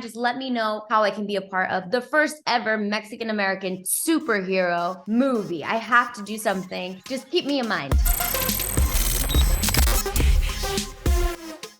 just let me know how I can be a part of the first ever Mexican-American superhero movie. I have to do something. Just keep me in mind.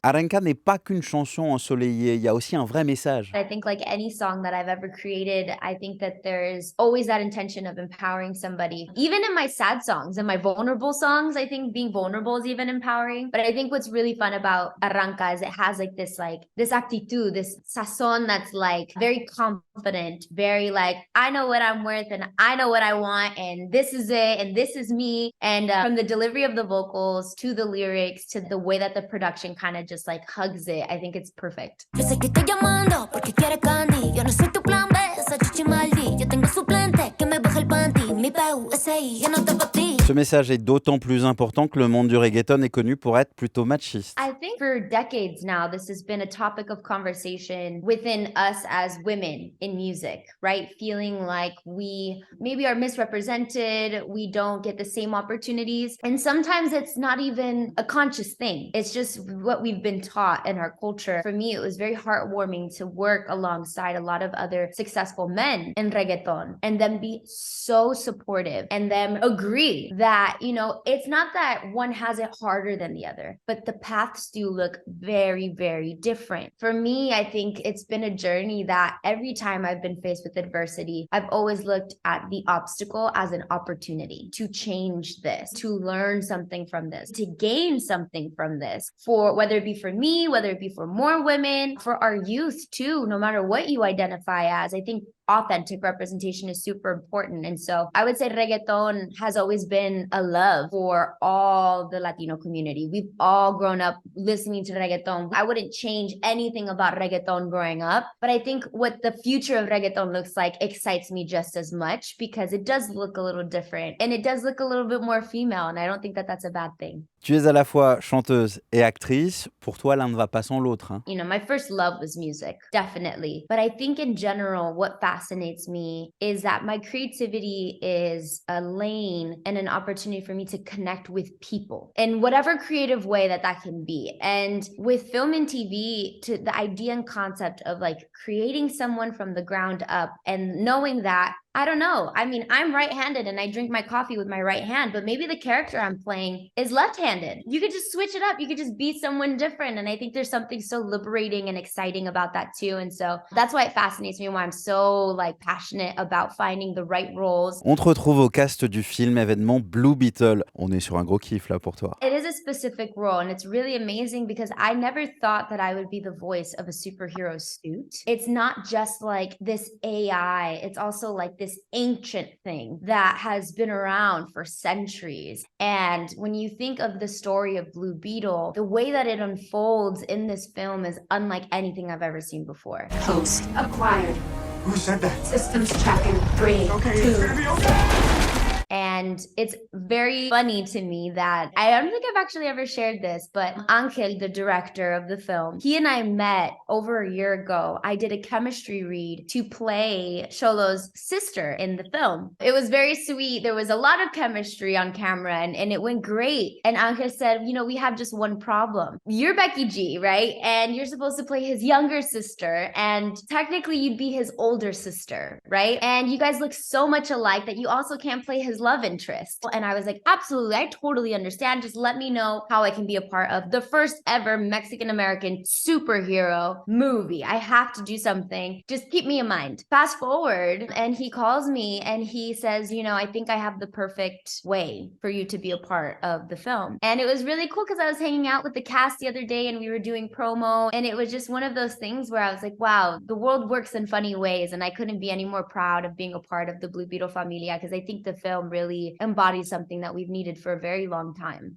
Aranka n'est pas qu'une chanson ensoleillée, il y a aussi un vrai message. I think like any song that I've ever created, I think that there's always that intention of empowering somebody. Even in my sad songs and my vulnerable songs, I think being vulnerable is even empowering. But I think what's really fun about Arranca is it has like this actitud, this sazon that's like very confident, very like, I know what I'm worth and I know what I want and this is it and this is me. And from the delivery of the vocals to the lyrics to the way that the production kind of just like hugs it, I think it's perfect. Yo sé que estoy llamando porque quiere candy. Yo no soy tu plan B, esa chichi maldi. Yo tengo suplente que me baja el panty. Mi PUSI, yo no te ti. Ce message est d'autant plus important que le monde du reggaeton est connu pour être plutôt machiste. I think for decades now, this has been a topic of conversation within us as women in music, right? Feeling like we maybe are misrepresented, we don't get the same opportunities. And sometimes it's not even a conscious thing. It's just what we've been taught in our culture. For me, it was very heartwarming to work alongside a lot of other successful men in reggaeton and them be so supportive and them agree that, you know, it's not that one has it harder than the other, but the paths do look very, very different. For me, I think it's been a journey that every time I've been faced with adversity, I've always looked at the obstacle as an opportunity to change this, to learn something from this, to gain something from this, for whether it be for me, whether it be for more women, for our youth too, no matter what you identify as. I think authentic representation is super important. And so I would say reggaeton has always been a love for all the Latino community. We've all grown up listening to reggaeton. I wouldn't change anything about reggaeton growing up, but I think what the future of reggaeton looks like excites me just as much because it does look a little different and it does look a little bit more female. And I don't think that that's a bad thing. Tu es à la fois chanteuse et actrice. Pour toi, l'un ne va pas sans l'autre, hein. You know, my first love was music, definitely. But I think in general, what fascinates me is that my creativity is a lane and an opportunity for me to connect with people in whatever creative way that that can be. And with film and TV, to the idea and concept of like creating someone from the ground up and knowing that I don't know. I mean, I'm right-handed and I drink my coffee with my right hand, but maybe the character I'm playing is left-handed. You could just switch it up. You could just be someone different. And I think there's something so liberating and exciting about that too. And so that's why it fascinates me and why I'm so like passionate about finding the right roles. On te retrouve au cast du film événement Blue Beetle. On est sur un gros kiff là pour toi. It is a specific role and it's really amazing because I never thought that I would be the voice of a superhero suit. It's not just like this AI. It's also like this ancient thing that has been around for centuries. And when you think of the story of Blue Beetle, the way that it unfolds in this film is unlike anything I've ever seen before. Host acquired. Who said that? Systems tracking 3, Okay, 2. it's gonna be okay. And it's very funny to me that I don't think I've actually ever shared this, but Angel, the director of the film, he and I met over a year ago. I did a chemistry read to play Xolo's sister in the film. It was very sweet. There was a lot of chemistry on camera and it went great. And Angel said, you know, we have just one problem. You're Becky G, right? And you're supposed to play his younger sister. And technically you'd be his older sister, right? And you guys look so much alike that you also can't play his love interest. And I was like, absolutely, I totally understand. Just let me know how I can be a part of the first ever Mexican-American superhero movie. I have to do something. Just keep me in mind. Fast forward, and he calls me and he says, you know, I think I have the perfect way for you to be a part of the film. And it was really cool because I was hanging out with the cast the other day and we were doing promo. And it was just one of those things where I was like, wow, the world works in funny ways. And I couldn't be any more proud of being a part of the Blue Beetle Familia because I think the film really embodies something that we've needed for a very long time.